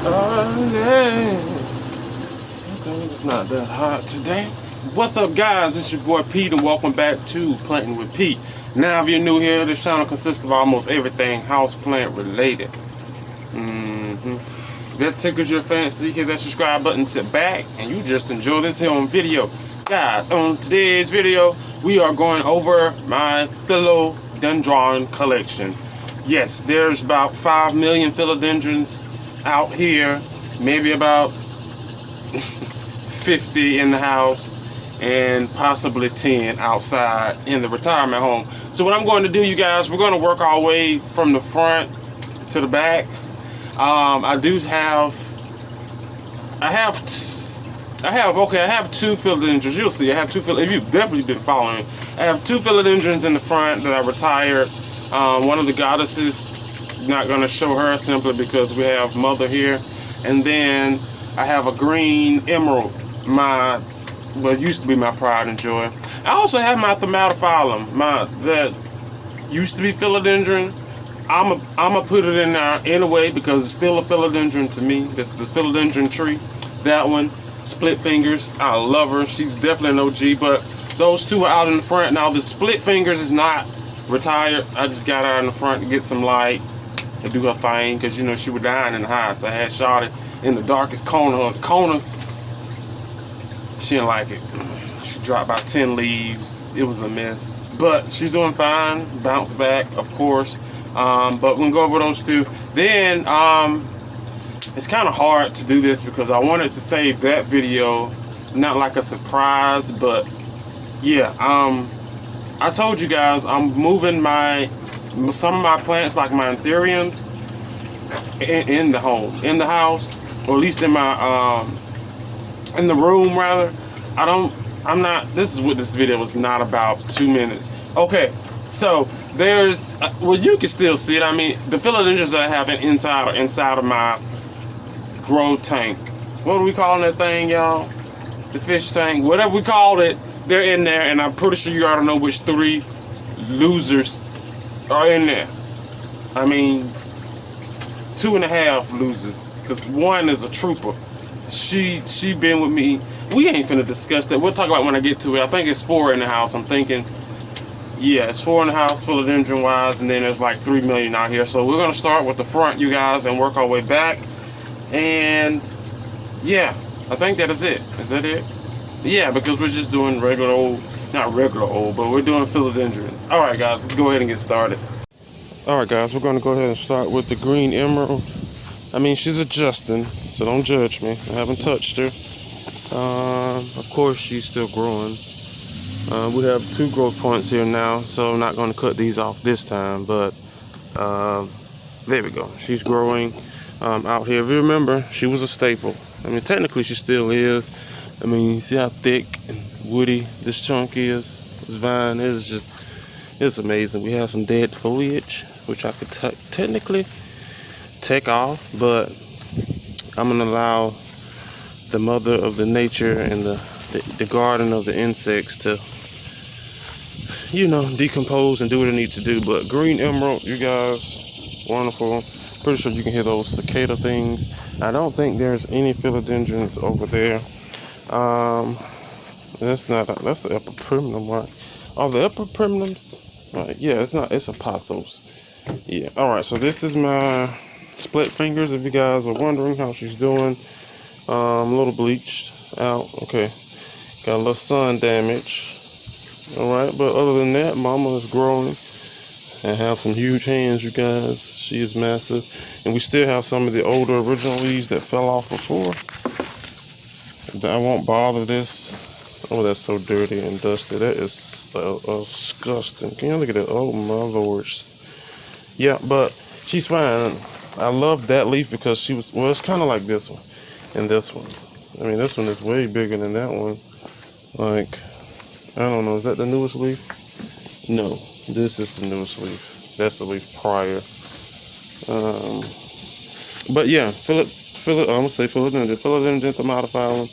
Oh, yeah. Okay, it's not that hot today. What's up, guys? It's your boy Pete, and welcome back to Planting with Pete. Now, if you're new here, this channel consists of almost everything houseplant related. That tickles your fancy, hit that subscribe button, sit back, and you just enjoy this here on video. Guys, on today's video, we are going over my Philodendron collection. Yes, there's about 5 million philodendrons out here, maybe about 50 in the house, and possibly 10 outside in the retirement home. So what I'm going to do, you guys, we're going to work our way from the front to the back. I have two philodendrons. You'll see, I have two philodendrons. If you've definitely been following, I have two philodendrons in the front that I retired. One of the goddesses, not going to show her simply because we have mother here. And then I have a green emerald, what used to be my pride and joy. I also have my thaumatophyllum, that used to be philodendron. I'm gonna put it in there anyway because it's still a philodendron to me. This is the philodendron tree. That one, split fingers. I love her. She's definitely an OG. But those two are out in the front. Now the split fingers is not retired. I just got her in the front to get some light to do her thing because you know she was dying in the house. I had shot it in the darkest corner. She didn't like it. She dropped about 10 leaves. It was a mess. But she's doing fine. Bounce back, of course. But we're going to go over those two. Then, it's kind of hard to do this because I wanted to save that video, not like a surprise, but yeah, I told you guys I'm moving some of my plants, like my anthuriums, in the house, or at least in my, in the room rather. This is what this video was not about, 2 minutes. Okay, so there's, well, you can still see it. I mean, the philodendrons that I have inside of my grow tank. What are we calling that thing, y'all? The fish tank, whatever we call it, they're in there, and I'm pretty sure you ought to know which 3 losers are in there. I mean, 2.5 losers, because one is a trooper. She been with me. We ain't finna discuss that. We'll talk about it when I get to it. I think it's 4 in the house. I'm thinking, yeah, it's 4 in the house, philodendron wise, and then there's like 3 million out here. So we're gonna start with the front, you guys, and work our way back. And yeah, I think that is it. Is that it? Yeah, because we're just doing not regular old, but we're doing philodendrons. All right, guys, let's go ahead and get started. All right, guys, we're gonna go ahead and start with the green emerald. I mean, she's adjusting, so don't judge me. I haven't touched her. Of course, she's still growing. We have 2 growth points here now, so I'm not going to cut these off this time, but there we go. She's growing out here. If you remember, she was a staple. I mean, technically, she still is. I mean, see how thick and woody this chunk is? This vine is just, it's amazing. We have some dead foliage, which I could technically take off, but I'm going to allow the mother of the nature and the garden of the insects to, you know, decompose and do what it needs to do. But green emerald, you guys, wonderful. Pretty sure you can hear those cicada things. I don't think there's any philodendrons over there. That's the upper primum, right? Oh, the upper primums? Yeah, it's a pothos. Yeah, alright, so this is my split fingers, if you guys are wondering how she's doing. A little bleached out. Okay, got a little sun damage. Alright, but other than that, mama is growing and have some huge hands, you guys. She is massive. And we still have some of the older original leaves that fell off before. I won't bother this. Oh, that's so dirty and dusty. That is disgusting. Can you look at that? Oh my lord. Yeah, but she's fine. I love that leaf because she was, well, it's kind of like this one and this one. I mean, this one is way bigger than that one. Like, I don't know, is that the newest leaf? No, this is the newest leaf. That's the leaf prior. But yeah, I'm gonna say philodendron thaumatophyllum,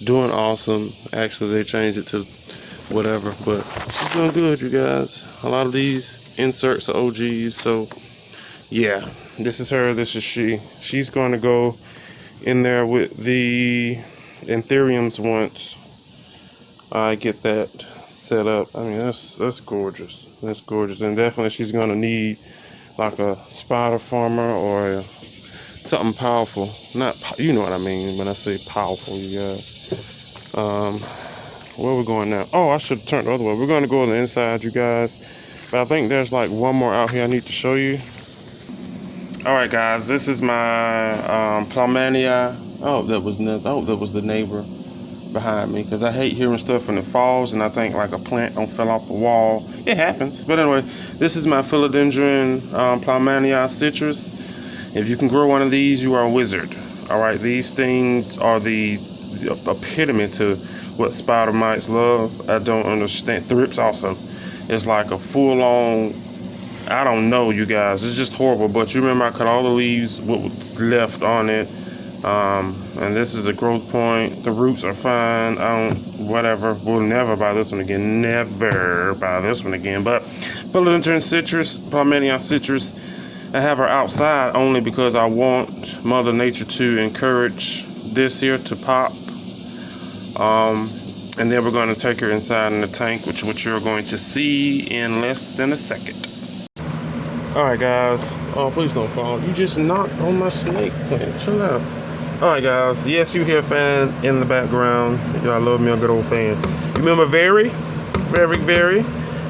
doing awesome. Actually, they changed it to whatever, but she's doing good, you guys. A lot of these inserts are OGs, so yeah, This is her, this is she. She's going to go in there with the anthuriums once I get that set up. I mean, that's gorgeous. That's gorgeous. And definitely she's going to need like a spider farmer or something powerful. You know what I mean when I say powerful, you guys. Where are we going now? Oh, I should turn the other way. We're going to go on the inside, you guys. But I think there's like one more out here I need to show you. Alright guys, this is my Plantnwitpete. Oh, that was the neighbor behind me, because I hate hearing stuff when it falls and I think like a plant don't fell off the wall. It happens. But anyway, this is my Philodendron Plantnwitpete citrus. If you can grow one of these, you are a wizard. Alright, these things are the epitome to what spider mites love. I don't understand. Thrips also. It's like a full-on, I don't know, you guys. It's just horrible. But you remember I cut all the leaves, what was left on it. And this is a growth point. The roots are fine. Whatever. We'll never buy this one again. Never buy this one again. But Philodendron citrus, Plantnwitpete citrus, I have her outside only because I want Mother Nature to encourage this here to pop. And then we're going to take her inside in the tank, which you're going to see in less than a second. Alright guys, oh please don't fall. You just knocked on my snake plant. Chill out. Alright guys, yes, you hear a fan in the background. Y'all love me a good old fan. You remember Very?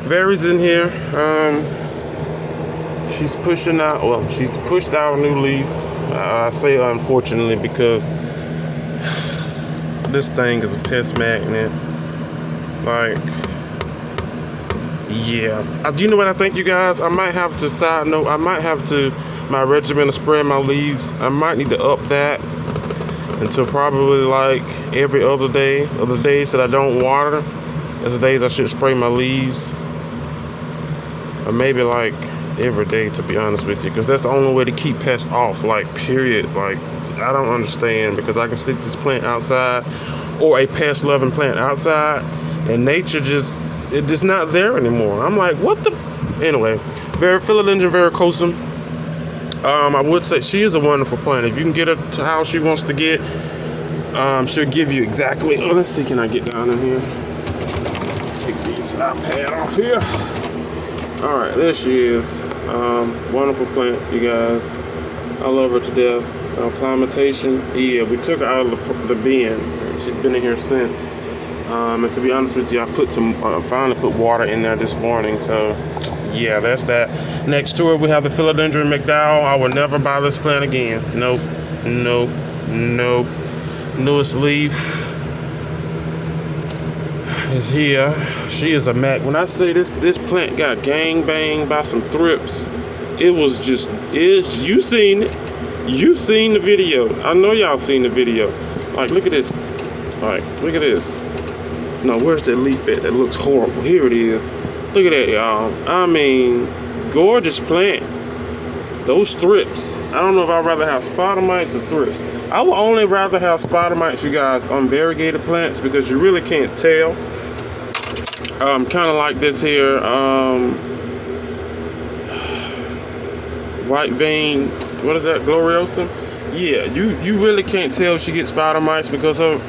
Very's in here. She's pushing out, well, she's pushed out a new leaf. I say unfortunately because this thing is a pest magnet. Like, yeah. Do you know what I think, you guys? I might have to, side note, I might have to, my regimen of spraying my leaves, I might need to up that until probably like every other day. Other days that I don't water, that's the days I should spray my leaves. Or maybe like every day, to be honest with you, because that's the only way to keep pests off, like, period. Like, I don't understand, because I can stick this plant outside, or a pest-loving plant outside, and nature just, it is not there anymore. I'm like, what the? Anyway, Philodendron verrucosum. I would say she is a wonderful plant. If you can get her to how she wants to get, she'll give you exactly. Oh, let's see, can I get down in here? Take this iPad off here. All right, there she is. Wonderful plant, you guys. I love her to death. Acclimatation, yeah, we took her out of the bin. She's been in here since. And to be honest with you, I put finally put water in there this morning. So, yeah, that's that. Next to it, we have the Philodendron McDowell. I will never buy this plant again. Nope. Newest leaf is here. She is a Mac. When I say this plant got gang banged by some thrips, it was just, you seen it. You seen the video. I know y'all seen the video. Like, look at this. Like, look at this. No, where's that leaf at? That looks horrible. Here it is. Look at that, y'all. I mean, gorgeous plant. Those thrips. I don't know if I'd rather have spider mites or thrips. I would only rather have spider mites, you guys, on variegated plants, because you really can't tell. Kind of like this here. White vein. What is that? Gloriosum? Yeah, you really can't tell if she gets spider mites because of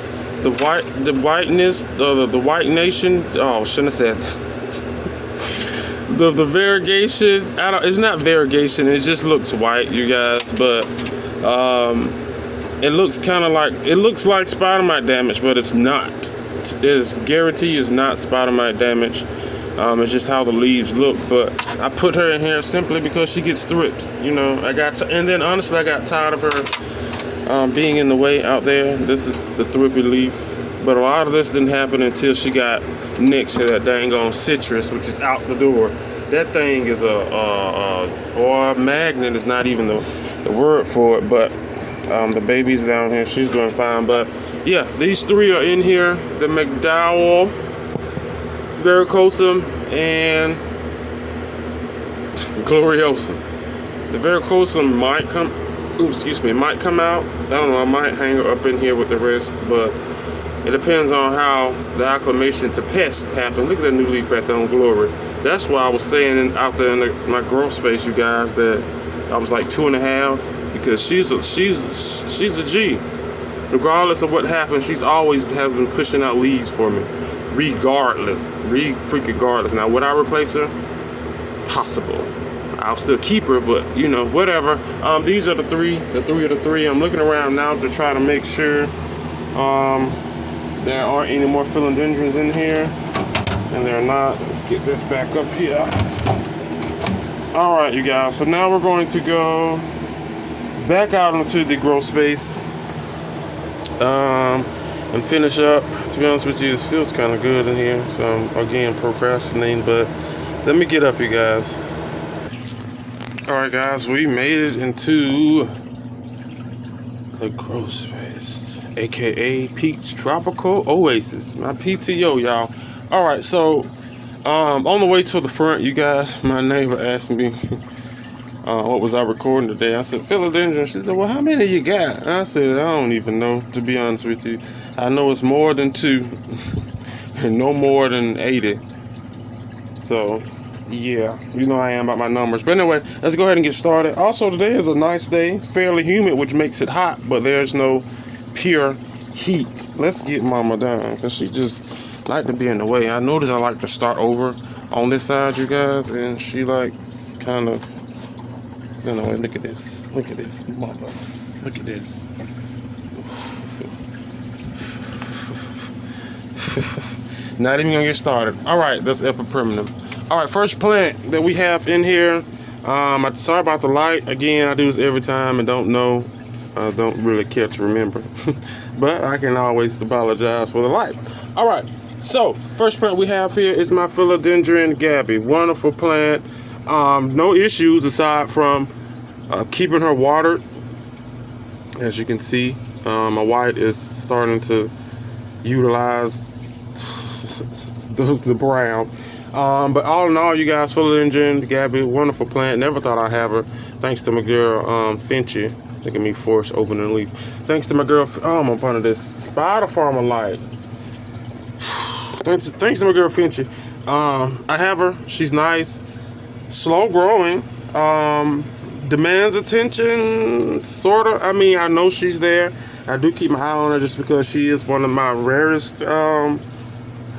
the whiteness, the white nation. Oh, shouldn't have said that. the variegation. It's not variegation. It just looks white, you guys. But it looks kind of like, it looks like spider mite damage, but it's not. It is guarantee is not spider mite damage. It's just how the leaves look. But I put her in here simply because she gets thrips. You know, and then honestly, I got tired of her being in the way out there. This is the thrippy leaf. But a lot of this didn't happen until she got next to that dang on citrus, which is out the door. That thing is a magnet is not even the word for it. But the baby's down here. She's doing fine. But yeah, these three are in here. The McDowell, verrucosum, and gloriosum. The verrucosum might come out. I don't know, I might hang her up in here with the rest, but it depends on how the acclimation to pest happens. Look at that new leaf right there on Glory. That's why I was saying out there in my growth space, you guys, that I was like 2.5 because she's a G. Regardless of what happens, she's always has been pushing out leaves for me, regardless. Now, would I replace her? Possible. I'll still keep her, but you know, whatever. These are the three of the three. I'm looking around now to try to make sure there aren't any more philodendrons in here, and they're not. Let's get this back up here. All right, you guys. So now we're going to go back out into the grow space. And finish up. To be honest with you, this feels kind of good in here, so I'm again procrastinating, but let me get up, you guys. All right, guys, we made it into the grow space, aka Pete's Tropical Oasis, my PTO, y'all. All right, so on the way to the front, you guys, my neighbor asked me what was I recording today. I said philodendron. She said, well, how many you got? I said, I don't even know, to be honest with you. I know it's more than 2 and no more than 80. So yeah, you know I am about my numbers. But anyway, let's go ahead and get started. Also, today is a nice day. It's fairly humid, which makes it hot, but there's no pure heat. Let's get mama down, because she just like to be in the way. I noticed I like to start over on this side, you guys, and she like kind of, you know, look at this mother, look at this. Not even gonna get started. All right, that's epipermanent. All right, first plant that we have in here. I'm sorry about the light. Again, I do this every time and don't know. I don't really care to remember, but I can always apologize for the light. All right, so first plant we have here is my Philodendron Gabby. Wonderful plant. No issues aside from keeping her watered. As you can see, my white is starting to utilize the brown. But all in all, you guys, Philodendron Gabby, wonderful plant. Never thought I'd have her. Thanks to my girl Finchy. Look at me force opening the leaf. Thanks to my girl. Oh, I'm up under this spider farmer light. Thanks to my girl Finchy. I have her. She's nice. Slow growing. Demands attention, sort of. I mean, I know she's there. I do keep my eye on her just because she is one of my rarest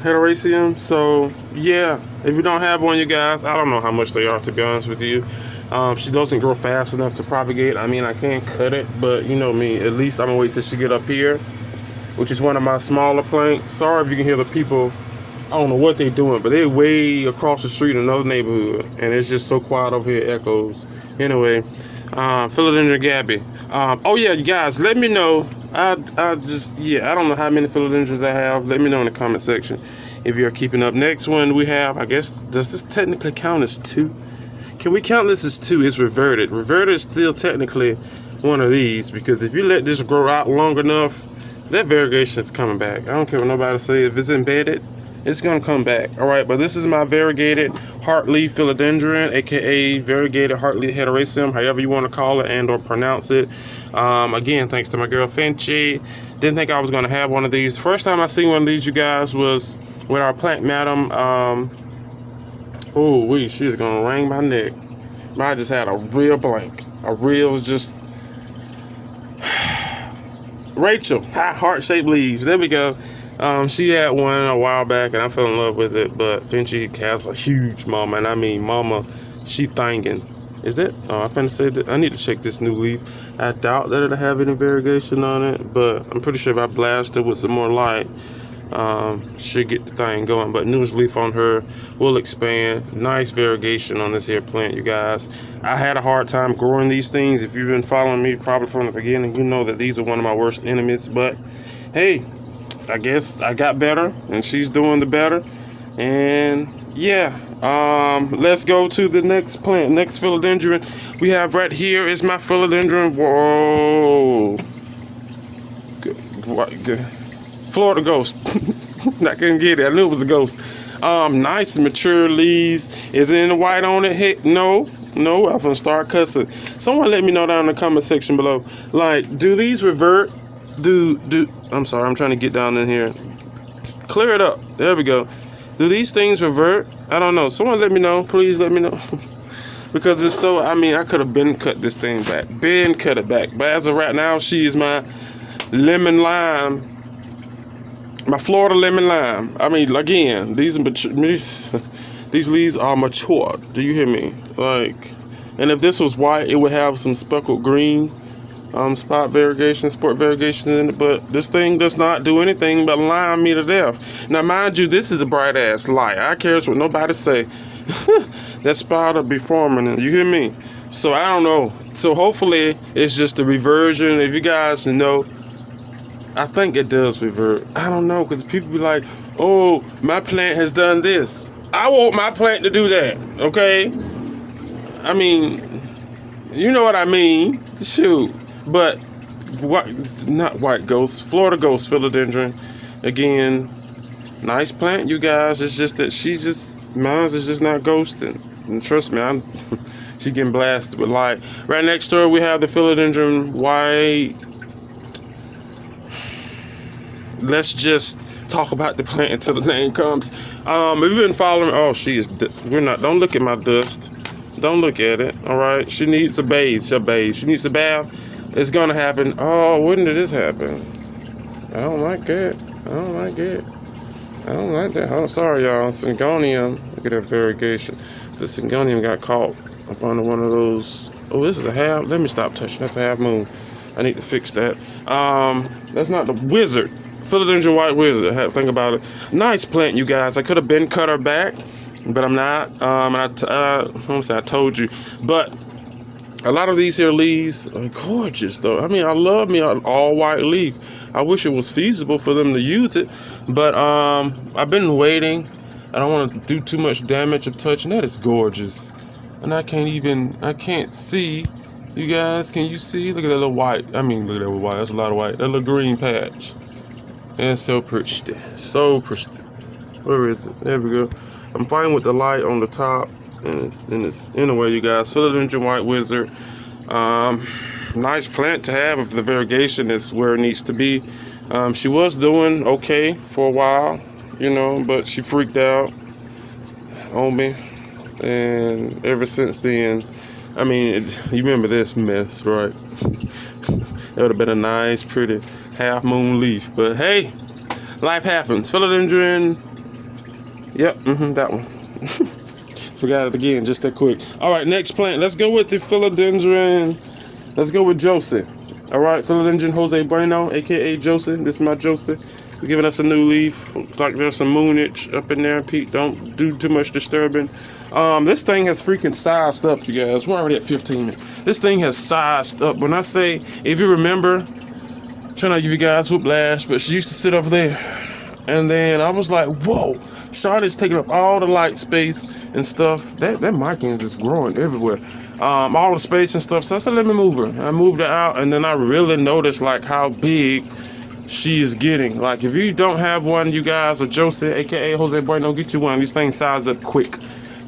Hederaceums. So yeah, if you don't have one, you guys, I don't know how much they are, to be honest with you. She doesn't grow fast enough to propagate. I mean, I can't cut it, but you know me, at least I'm gonna wait till she get up here, which is one of my smaller plants. Sorry if you can hear the people. I don't know what they're doing, but they're way across the street in another neighborhood, and it's just so quiet over here, it echoes. Anyway, Philodendron Gabby. Oh yeah, you guys, let me know. I don't know how many philodendrons I have. Let me know in the comment section if you're keeping up. Next one we have, I guess, does this technically count as 2? Can we count this as 2? It's reverted. Reverted is still technically one of these, because if you let this grow out long enough, that variegation is coming back. I don't care what nobody say. If it's embedded, it's gonna come back. All right, but this is my variegated heartleaf philodendron, aka variegated heartleaf hederaceum, however you want to call it and or pronounce it. Again, thanks to my girl Finchy. Didn't think I was gonna have one of these. First time I seen one of these, you guys, was with our plant madam. She's gonna wring my neck. I just had a real blank, a real just Rachel, heart-shaped leaves. There we go. She had one a while back and I fell in love with it, but then she has a huge mama, and I mean mama, she thangin'. Is that? Oh, I'm finna say that. I need to check this new leaf. I doubt that it'll have any variegation on it, but I'm pretty sure if I blast it with some more light, should get the thing going. But newest leaf on her will expand. Nice variegation on this here plant, you guys. I had a hard time growing these things. If you've been following me probably from the beginning, you know that these are one of my worst enemies, but hey, I guess I got better and she's doing the better. And yeah, let's go to the next plant. Next philodendron we have right here is my philodendron. Whoa, good. Florida ghost. I couldn't get it. I knew it was a ghost. Nice mature leaves. Is it in the white on it? Hey, no, I'm gonna start cussing. Someone let me know down in the comment section below. Like, do these revert? I'm sorry, I'm trying to get down in here. Clear it up. There we go. Do these things revert? I don't know. Someone let me know. Please let me know. Because if so, I mean, I could have been cut this thing back. Been cut it back. But as of right now, she is my lemon lime. My Florida lemon lime. I mean, again, these leaves are mature. Do you hear me? Like, and if this was white, it would have some speckled green, spot variegation in it. But this thing does not do anything but lime me to death. Now, mind you, this is a bright ass light. I cares what nobody say. That spot will be forming it. You hear me? So I don't know. So hopefully it's just a reversion. If you guys know, I think it does revert. I don't know, because people be like, oh, my plant has done this. I want my plant to do that, okay? I mean, you know what I mean. Shoot. But not white ghost, Florida ghost philodendron. Again, nice plant, you guys. It's just that mine is just not ghosting. And trust me, she's getting blasted with light. Right next to her, we have the philodendron white. Let's just talk about the plant until the name comes. We've been following. Oh, don't look at my dust. Don't look at it. All right. She needs a bathe. She needs a bath. It's gonna happen. Oh, when did this happen? I don't like it. I don't like it. I don't like that. Oh, sorry, y'all. Syngonium. Look at that variegation. The Syngonium got caught up under one of those. Oh, this is a half. Let me stop touching. That's a half moon. I need to fix that. That's not the wizard. Philodendron white wizard. I had to think about it. Nice plant, you guys. I could have been cut her back, but I'm not. I told you. But a lot of these here leaves are gorgeous, though. I mean, I love me an all white leaf. I wish it was feasible for them to use it, but I've been waiting. I don't want to do too much damage of touching. That is gorgeous, and I can't see. You guys, can you see? Look at that little white. I mean, look at that white. That's a lot of white. That little green patch. And so pretty. So pretty. Where is it? There we go. I'm fine with the light on the top. And it's anyway, you guys. Philodendron white wizard. Nice plant to have if the variegation is where it needs to be. She was doing okay for a while, but she freaked out on me. And ever since then, I mean, you remember this mess, right? That would have been a nice, pretty half moon leaf. But hey, life happens. Philodendron. Yep, that one. Forgot it again, just that quick. All right, next plant. Let's go with the philodendron. Let's go with Josie. All right, philodendron Jose Bueno, aka Josie. This is my Josie. He's giving us a new leaf. Looks like there's some moonage up in there. Pete, don't do too much disturbing. This thing has freaking sized up, you guys. We're already at 15 minutes. This thing has sized up. When I say, if you remember, trying to give you guys whiplash, but she used to sit over there. And then I was like, whoa, Charlotte's taking up all the light space and stuff. That Micans is growing everywhere. All the space and stuff. So I said, let me move her. I moved her out, and then I really noticed like how big she is getting. Like, if you don't have one, you guys, or Josie, aka Jose Bueno, get you one. These things size up quick.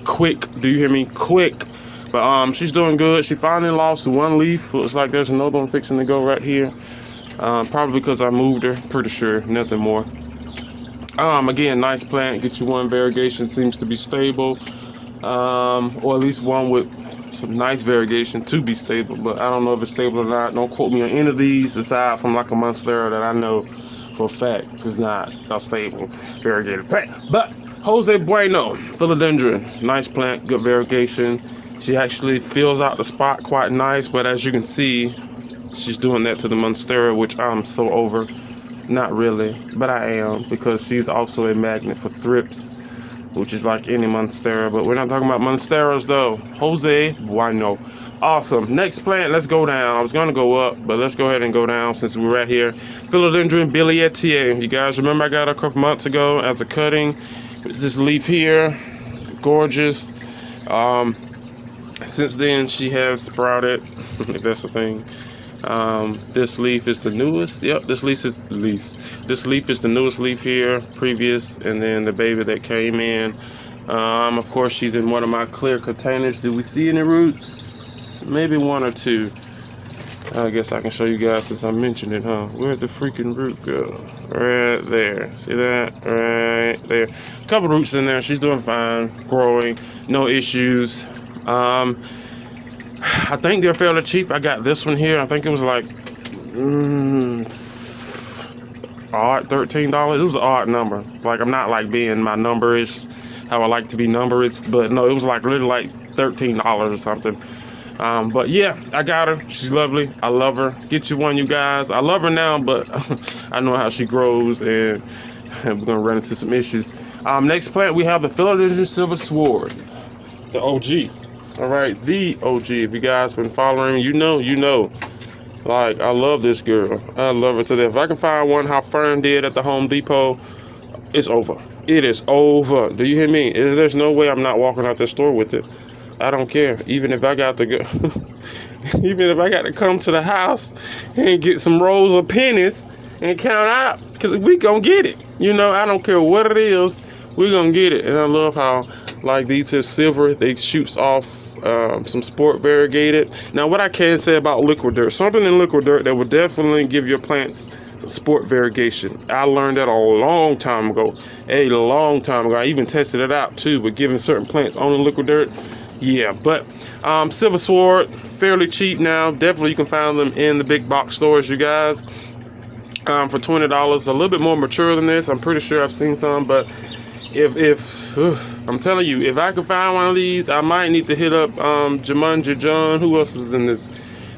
Do you hear me? Quick. But she's doing good. She finally lost one leaf. Looks like there's another one fixing to go right here. Probably because I moved her. Pretty sure. Nothing more. Again, nice plant. Get you one. Variegation seems to be stable. Or at least one with some nice variegation to be stable. But I don't know if it's stable or not. Don't quote me on any of these aside from like a Monstera that I know for a fact is not a stable variegated plant. But Jose Bueno, philodendron, nice plant, good variegation. She actually fills out the spot quite nice, but as you can see, she's doing that to the Monstera, which I'm so over. Not really, but I am, because she's also a magnet for thrips, which is like any Monstera, but we're not talking about Monsteras though. Jose Bueno. Awesome. Next plant, let's go down. I was going to go up, but let's go ahead and go down since we're right here. Philodendron Bilietier. You guys remember I got a couple months ago as a cutting. This leaf here, gorgeous. Since then she has sprouted, if that's a thing. This leaf is the newest. Yep, this leaf is the newest leaf here, previous, and then the baby that came in. Of course, she's in one of my clear containers. Do we see any roots? Maybe one or two. I guess I can show you guys since I mentioned it, huh? Where'd the freaking root go? Right there. See that? Right there. A couple roots in there. She's doing fine, growing, no issues. I think they're fairly cheap. I got this one here. I think it was like odd $13. It was an odd number. Like, I'm not like being my number is how I like to be numbered, but no, it was like really like $13 or something. But yeah, I got her. She's lovely. I love her. Get you one, you guys. I love her now, but I know how she grows, and we're gonna run into some issues. Next plant, we have the Philodendron Silver Sword, the OG. All right, the OG. If you guys been following, you know. Like, I love this girl. I love her to death. If I can find one how Fern did at the Home Depot, it's over. It is over. Do you hear me? There's no way I'm not walking out the store with it. I don't care. Even if I got to go, even if I got to come to the house and get some rolls of pennies and count out, because we gonna get it. You know, I don't care what it is, we gonna get it. And I love how, like, these are silver. They shoots off some sport variegated. Now, what I can say about liquid dirt, something in liquid dirt that will definitely give your plants sport variegation. I learned that a long time ago. I even tested it out too, but giving certain plants on the liquid dirt. Yeah, but Silver Sword, fairly cheap now. Definitely you can find them in the big box stores, you guys, for $20. A little bit more mature than this. I'm pretty sure I've seen some, but if I'm telling you, if I could find one of these, I might need to hit up Jumanji John. Who else is in this?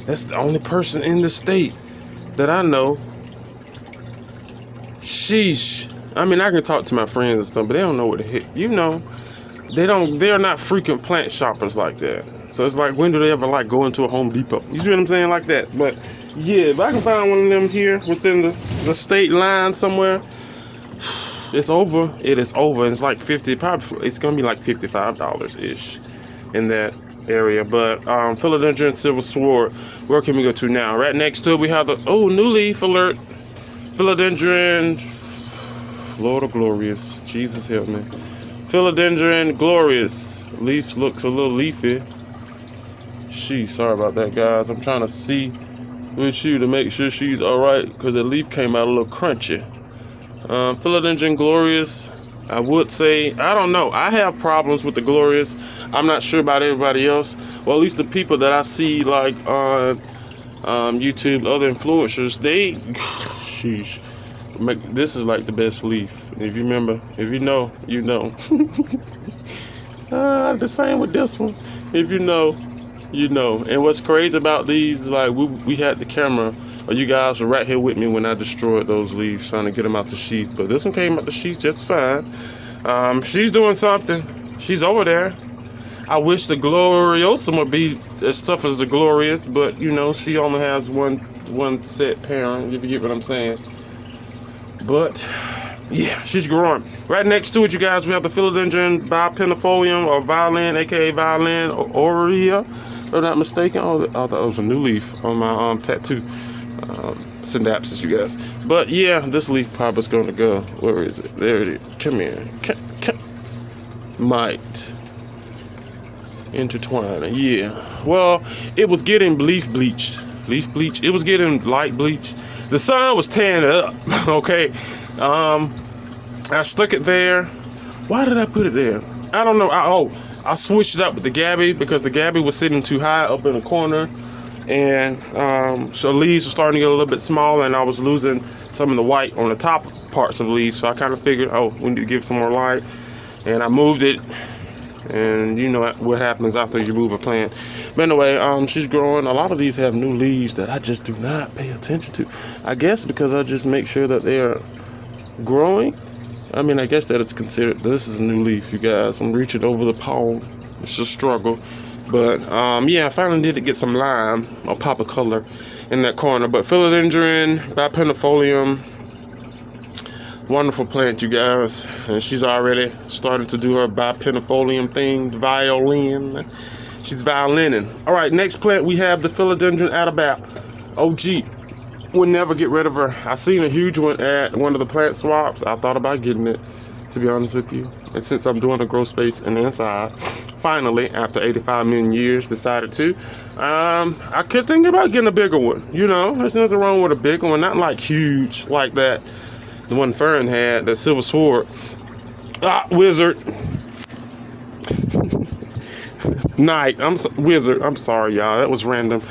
That's the only person in the state that I know. Sheesh. I mean, I can talk to my friends and stuff, but they don't know what the heck. You know, they're not frequent plant shoppers like that. So it's like, when do they ever like go into a Home Depot? You see what I'm saying? Like that. But yeah, if I can find one of them here within the state line somewhere, it's over. It is over. It's like 50, probably it's gonna be like $55 ish in that area. But Philodendron Silver Sword, where can we go to now? Right next to it, we have the new leaf alert. Philodendron, Lord of Glorious, Jesus help me. Philodendron Glorious. Leaf looks a little leafy. Sorry about that, guys. I'm trying to see with you to make sure she's alright, because the leaf came out a little crunchy. Philodendron Glorious, I would say, I don't know. I have problems with the Glorious. I'm not sure about everybody else. Well, at least the people that I see like on YouTube, other influencers, this is like the best leaf. If you remember, if you know, you know. The same with this one. If you know, you know. And what's crazy about these, like we had the camera, or you guys were right here with me when I destroyed those leaves, trying to get them out the sheath. But this one came out the sheath just fine. She's doing something. She's over there. I wish the Gloriosum would be as tough as the Glorious, but you know, she only has one set parent, if you get what I'm saying. But yeah, she's growing. Right next to it, you guys, we have the Philodendron bipennifolium, or violin, aka violin aurea, if I'm not mistaken. Oh, I thought it was a new leaf on my tattoo synapses, you guys. But yeah, this leaf pop is going to go. Where is it? There it is. Come here. Might intertwine. Yeah. Well, it was getting leaf bleached. It was getting light bleached. The sun was tearing it up. Okay. I stuck it there. Why did I put it there? I don't know. I switched it up with the Gabby, because the Gabby was sitting too high up in the corner, and so leaves were starting to get a little bit smaller, and I was losing some of the white on the top parts of the leaves. So I kind of figured, we need to give some more light, and I moved it. And you know what happens after you move a plant. But anyway, she's growing. A lot of these have new leaves that I just do not pay attention to. I guess because I just make sure that they are growing. I mean, I guess that it's considered. This is a new leaf, you guys. I'm reaching over the palm. It's a struggle. But yeah, I finally did get some lime or pop of color in that corner. But Philodendron bipennifolium, wonderful plant, you guys. And she's already started to do her bipennifolium thing, violin. She's violining. All right, next plant we have the Philodendron adabap, OG. We'll never get rid of her. I seen a huge one at one of the plant swaps. I thought about getting it, to be honest with you. And since I'm doing a grow space in the inside, finally, after 85 million years, decided to. I could think about getting a bigger one. You know, there's nothing wrong with a bigger one. Not like huge like that. The one Fern had, that Silver Sword. Wizard. Night. Wizard. I'm sorry, y'all. That was random.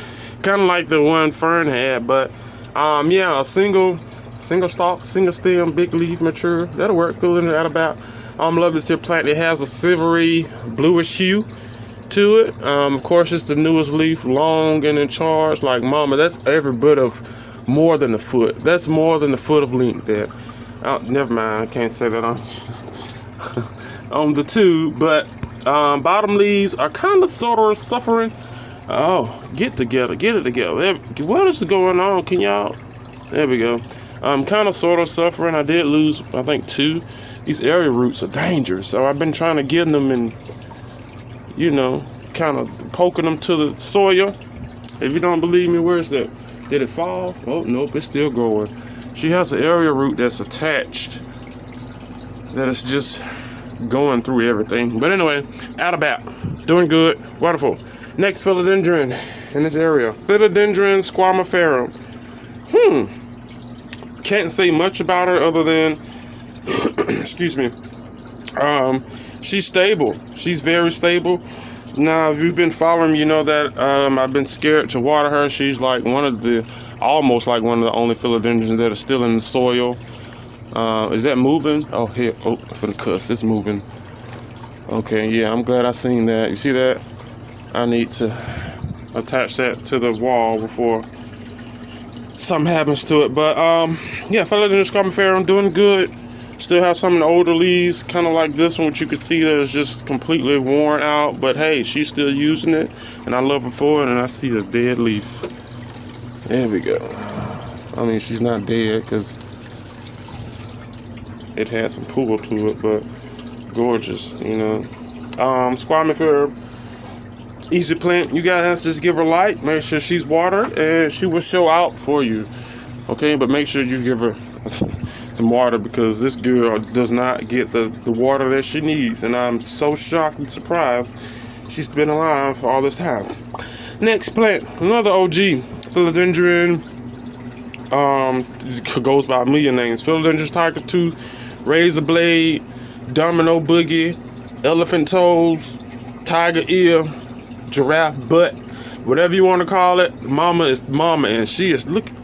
Kind of like the one Fern had, but yeah, a single stalk, single stem, big leaf, mature. That'll work. Filling it out about. Love this here plant. It has a silvery bluish hue to it. Of course, it's the newest leaf, long and in charge. Like mama, that's every bit of more than a foot. That's more than a foot of length there. Never mind. I can't say that on on the tube, but bottom leaves are kind of sort of suffering. Oh, get it together. What is going on? Can y'all? There we go. I'm kind of sort of suffering. I did lose, I think, 2. These area roots are dangerous, so I've been trying to get them and, you know, kind of poking them to the soil. If you don't believe me, where is that? Did it fall? Oh, nope, it's still growing. She has an area root that's attached, that is just going through everything. But anyway, out about. Doing good. Wonderful. Next philodendron in this area. Philodendron squamiferum. Can't say much about her other than, excuse me, she's stable. She's very stable. Now, if you've been following me, you know that I've been scared to water her. She's like almost like one of the only philodendrons that are still in the soil. Is that moving? Oh, here. Oh, for the cuss. It's moving. Okay, yeah, I'm glad I seen that. You see that? I need to attach that to the wall before something happens to it. But, yeah, Philodendron squamiferum doing good. Still have some of the older leaves, kind of like this one, which you can see that is just completely worn out. But, hey, she's still using it, and I love her for it, and I see a dead leaf. There we go. I mean, she's not dead because it had some pull to it, but gorgeous, you know. Squamiferum, easy plant. You guys just give her light, make sure she's watered, and she will show out for you. Okay, but make sure you give her some water, because this girl does not get the water that she needs, and I'm so shocked and surprised she's been alive for all this time. Next plant, another OG, Philodendron, goes by a million names. Philodendron tiger tooth, razor blade, domino boogie, elephant toes, tiger ear, giraffe butt, whatever you want to call it. Mama is mama, and she is looking.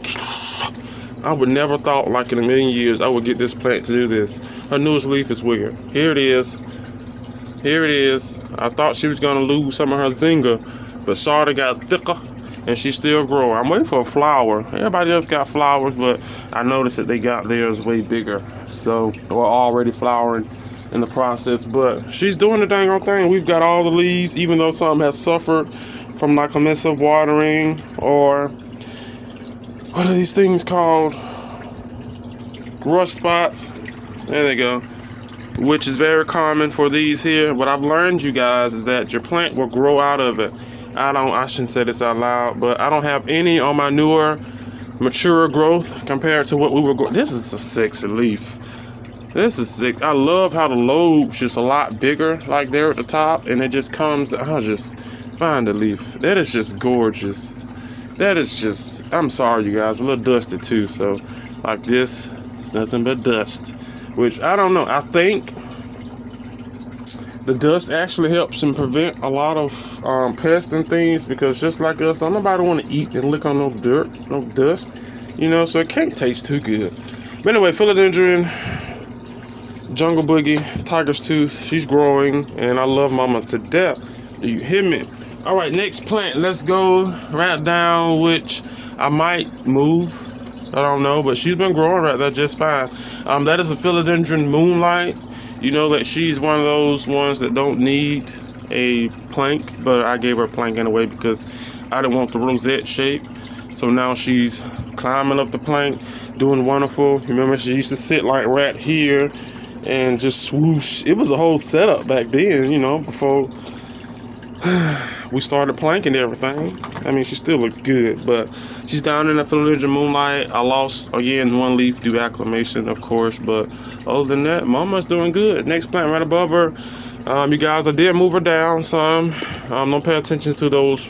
I would never thought, like in a million years, I would get this plant to do this. Her newest leaf is weird. Here it is. Here it is. I thought she was going to lose some of her zinger, but Shawty got thicker, and she's still growing. I'm waiting for a flower. Everybody else got flowers, but I noticed that they got theirs way bigger. So, we're already flowering in the process, but she's doing the dang old thing. We've got all the leaves, even though some has suffered from like excessive watering, or what are these things called? Rust spots. There they go. Which is very common for these here. What I've learned, you guys, is that your plant will grow out of it. I shouldn't say this out loud, but I don't have any on my newer, mature growth compared to what we were growing. This is a sexy leaf. This is sick. I love how the lobe's just a lot bigger, like there at the top, and it just comes. I'll just find the leaf. That is just gorgeous. That is just, I'm sorry, you guys, a little dusty too. So, like this, it's nothing but dust. Which, I don't know. I think the dust actually helps and prevent a lot of pests and things, because just like us, don't nobody want to eat and lick on no dirt, no dust, you know, so it can't taste too good. But anyway, Philodendron, jungle boogie, tiger's tooth, she's growing, and I love mama to death. Do you hear me? All right, next plant, let's go right down, which I might move. I don't know, but she's been growing right there just fine. That is a Philodendron Moonlight. You know that she's one of those ones that don't need a plank, but I gave her a plank anyway because I didn't want the rosette shape. So now she's climbing up the plank, doing wonderful. Remember, she used to sit like right here and just swoosh. It was a whole setup back then, you know, before we started planking everything. I mean, she still looks good, but she's down in the Philodendron Moonlight. I lost, again, one leaf due to acclimation, of course, but other than that, mama's doing good. Next plant right above her, you guys, I did move her down some. Don't pay attention to those,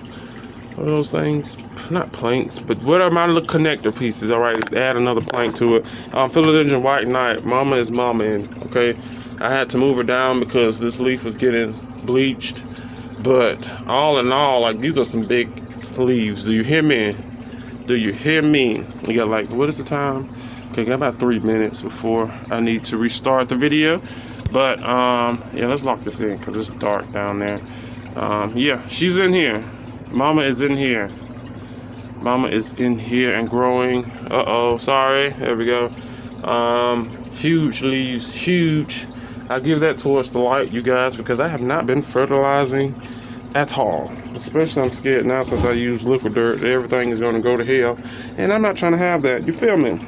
what are those things? Not planks, but what are my little connector pieces? All right, add another plank to it. Philodendron White Knight, mama is mama, and okay, I had to move her down because this leaf was getting bleached. But all in all, like, these are some big leaves. Do you hear me? Do you hear me? We got, like, what is the time? Okay, got about 3 minutes before I need to restart the video. But yeah, let's lock this in because it's dark down there. Yeah, she's in here. Mama is in here. Mama is in here and growing. Uh-oh, sorry. There we go. Huge leaves, huge. I give that towards the light, you guys, because I have not been fertilizing at all. Especially, I'm scared now since I use liquid dirt. Everything is going to go to hell, and I'm not trying to have that. You feel me?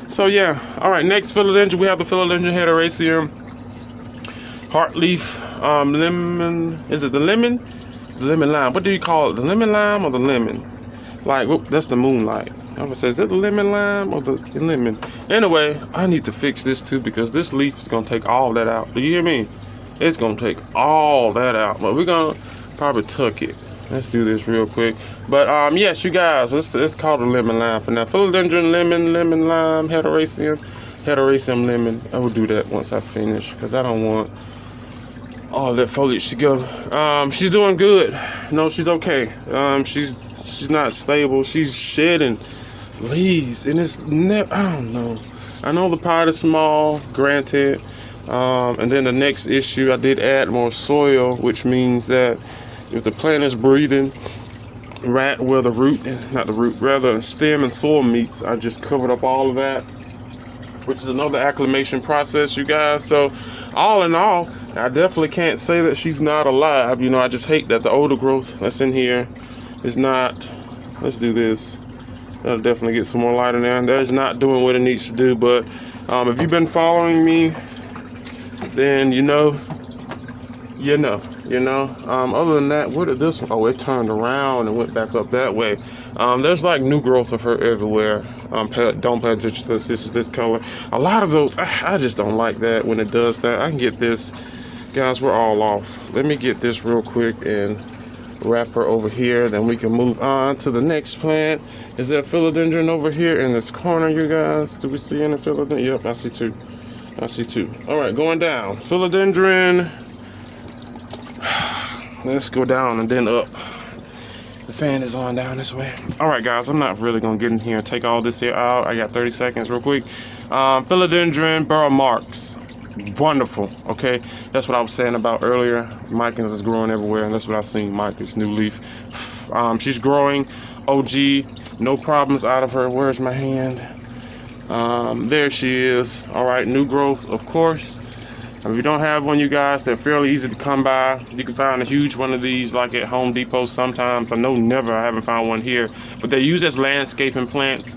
So yeah. All right. Next philodendron, we have the Philodendron Hederaceum heartleaf lemon. Is it the lemon? The lemon lime. What do you call it? The lemon lime or the lemon? Like, whoop, that's the moonlight. I would say, is that the lemon lime or the lemon? Anyway, I need to fix this too because this leaf is gonna take all that out. Do you hear me? It's gonna take all that out. But we're gonna probably tuck it. Let's do this real quick. But yes, you guys, it's called a lemon lime for now. Philodendron lemon lime hederaceum lemon. I will do that once I finish because I don't want all that foliage to go. She's doing good. No, she's okay. She's not stable. She's shedding leaves, and it's never. I don't know. I know the pot is small, granted. And then the next issue, I did add more soil, which means that if the plant is breathing right where the root, not the root, rather stem and soil meets, I just covered up all of that, which is another acclimation process, you guys. So all in all, I definitely can't say that she's not alive. You know, I just hate that the older growth that's in here is not. Let's do this. That'll definitely get some more light in there. That is not doing what it needs to do. But if you've been following me, then you know. Other than that, where did this one? Oh, it turned around and went back up that way. There's like new growth of her everywhere. Don't pay attention to this. This is this color. A lot of those, I just don't like that when it does that. I can get this. Guys, we're all off. Let me get this real quick and wrap her over here. Then we can move on to the next plant. Is there a philodendron over here in this corner, you guys? Do we see any philodendron? Yep, I see two. All right, going down. Philodendron. Let's go down and then up. The fan is on down this way. All right, guys, I'm not really gonna get in here and take all this here out. I got 30 seconds real quick. Philodendron burrow marks. Wonderful, okay? That's what I was saying about earlier. Micans is growing everywhere, and that's what I seen, Micans, new leaf. She's growing, OG, no problems out of her. Where's my hand? There she is. All right, new growth, of course. If you don't have one, you guys, they're fairly easy to come by. You can find a huge one of these like at Home Depot sometimes. I know never, I haven't found one here. But they're used as landscaping plants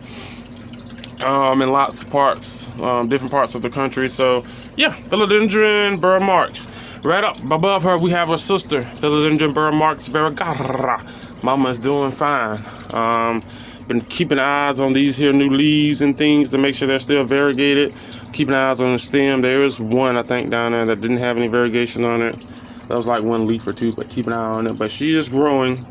in lots of parts, different parts of the country. So, yeah, Philodendron burrow marks. Right up above her, we have her sister, Philodendron burrow marks variegata. Mama is doing fine. Been keeping eyes on these here new leaves and things to make sure they're still variegated. Keeping eyes on the stem. There is one, I think, down there that didn't have any variegation on it. That was like one leaf or two, but keep an eye on it. But she is growing.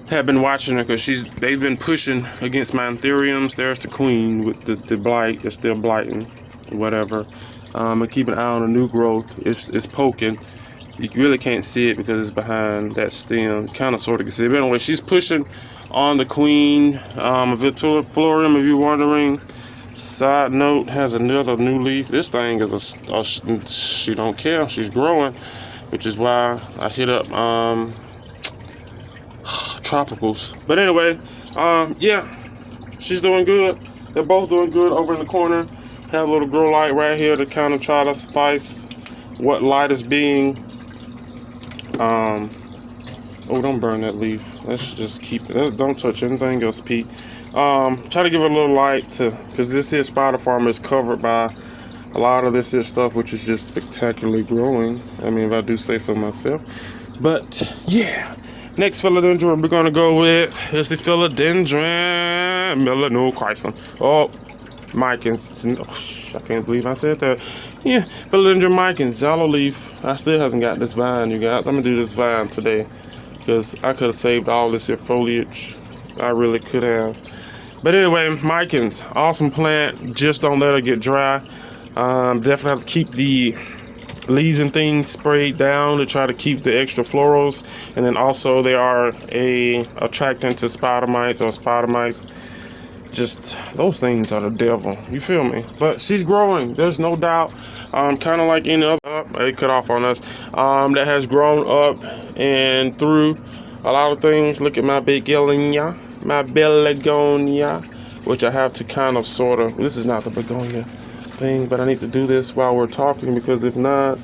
Have been watching her because they've been pushing against my anthuriums. There's the queen with the blight. It's still blighting, whatever. And keep an eye on the new growth. It's poking. You really can't see it because it's behind that stem. Kind of sort of can see it. But anyway, she's pushing on the queen. Vituliflorium, if you're wondering. Side note, has another new leaf. This thing is she don't care. She's growing, which is why I hit up tropicals. But anyway, yeah, she's doing good. They're both doing good over in the corner. Have a little grow light right here to kind of try to suffice what light is being. Oh, don't burn that leaf. Let's just keep it. Don't touch anything else, Pete. Try to give it a little light because this here spider farm is covered by a lot of this here stuff, which is just spectacularly growing. I mean, if I do say so myself. But yeah, next philodendron we're gonna go with is the Philodendron melanochrysum. Oh, Micans. I can't believe I said that. Yeah, Philodendron Micans, yellow leaf. I still haven't got this vine, you guys. I'm gonna do this vine today because I could have saved all this here foliage. I really could have. But anyway, Micans, awesome plant. Just don't let her get dry. Definitely have to keep the leaves and things sprayed down to try to keep the extra florals. And then also they are a attractant to spider mites or spider mites. Just those things are the devil, you feel me? But she's growing, there's no doubt. Kind of like any other, it cut off on us, that has grown up and through a lot of things. Look at my begonia, which I have to kind of sort of, this is not the begonia thing, but I need to do this while we're talking, because if not,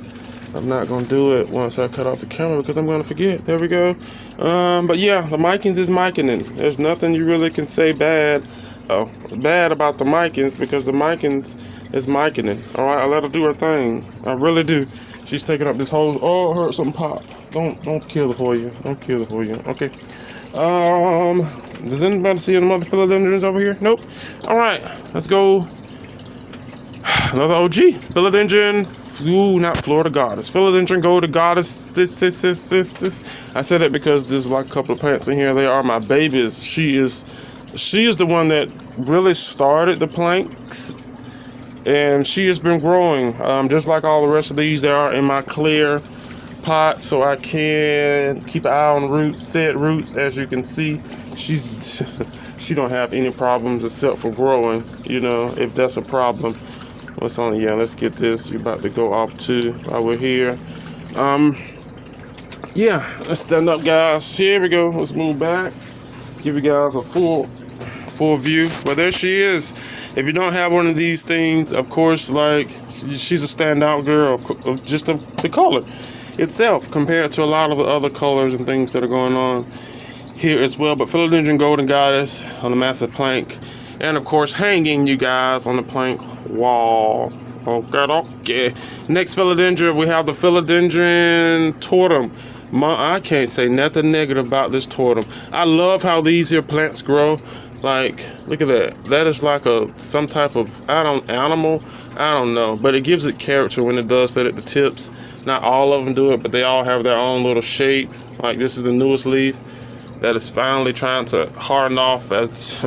I'm not going to do it once I cut off the camera, because I'm going to forget. There we go. But yeah, the micans is micaning. There's nothing you really can say bad about the micans, because the micans is micaning. All right, I let her do her thing. I really do. She's taking up this whole. Oh, I heard something pop. Don't kill it for you. Don't kill it for you. Okay. Does anybody see any other philodendrons over here? Nope. All right, let's go. Another OG philodendron. Ooh, not Florida Goddess. Philodendron Golden Goddess. I said it because there's like a couple of plants in here. They are my babies. She is the one that really started the planks, and she has been growing. Just like all the rest of these, they are in my clear pot, so I can keep an eye on roots, set roots. As you can see, she don't have any problems except for growing. You know, if that's a problem. What's on? Yeah, let's get this. You're about to go off too while we're here. Yeah, let's stand up, guys. Here we go. Let's move back. Give you guys a full view. Well, there she is. If you don't have one of these things, of course, like, she's a standout girl. Just the color itself compared to a lot of the other colors and things that are going on here as well. But Philodendron Golden Goddess on a massive plank, and of course hanging, you guys, on the plank wall. Okay. Next philodendron, we have the Philodendron Totem. I can't say nothing negative about this totem. I love how these here plants grow. Like, look at that. That is like some type of animal. I don't know, but it gives it character when it does that at the tips. Not all of them do it, but they all have their own little shape. Like, this is the newest leaf that is finally trying to harden off. As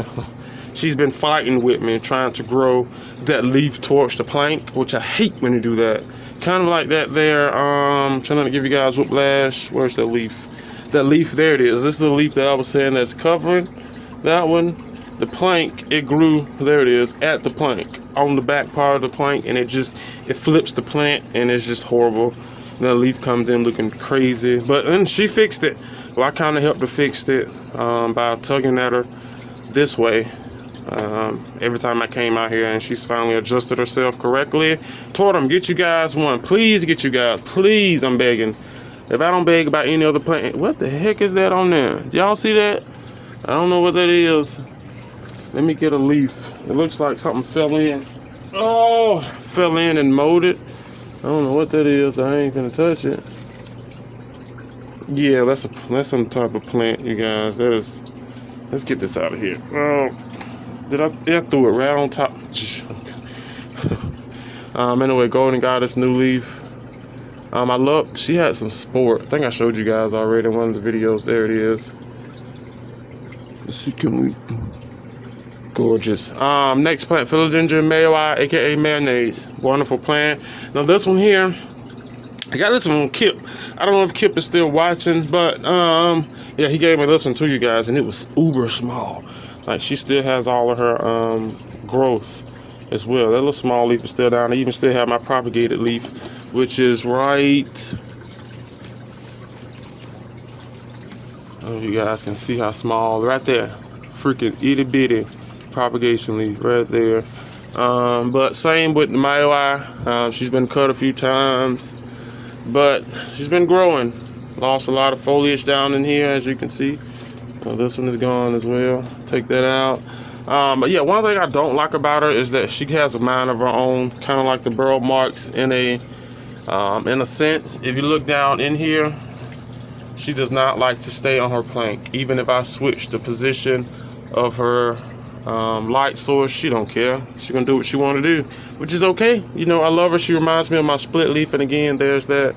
she's been fighting with me, trying to grow that leaf towards the plank, which I hate when you do that. Kind of like that there. Trying to give you guys whiplash. Where's that leaf? That leaf, there it is. This is the leaf that I was saying that's covering that one. The plank, it grew, there it is, at the plank, on the back part of the plank, and it flips the plant, and it's just horrible. And the leaf comes in looking crazy, and she fixed it. Well, I kind of helped her fix it by tugging at her this way every time I came out here, and she's finally adjusted herself correctly. Totem, get you guys one. Please get you guys. Please, I'm begging. If I don't beg about any other plant, what the heck is that on there? Y'all see that? I don't know what that is. Let me get a leaf. It looks like something fell in. Oh, fell in and molded. I don't know what that is. I ain't gonna touch it. Yeah, that's some type of plant, you guys. Let's get this out of here. Oh, I threw it right on top. Anyway, Golden Goddess, new leaf. She had some sport. I think I showed you guys already in one of the videos. There it is. Let's see, can we? Gorgeous. Next plant, Philodendron Mayoi, aka mayonnaise. Wonderful plant. Now this one here, I got this one on Kip. I don't know if Kip is still watching, but yeah, he gave me this one to you guys, and it was uber small. Like, she still has all of her growth as well. That little small leaf is still down. I even still have my propagated leaf, which is right. Oh, you guys can see how small, right there. Freaking itty bitty propagation leaf right there. But same with the Mayoi. She's been cut a few times, but she's been growing. Lost a lot of foliage down in here, as you can see. This one is gone as well. Take that out. But yeah, one thing I don't like about her is that she has a mind of her own, kind of like the burrow marks in a sense. If you look down in here, she does not like to stay on her plank. Even if I switch the position of her light source, she don't care. She's gonna do what she want to do, which is okay. You know, I love her. She reminds me of my split leaf, and again, there's that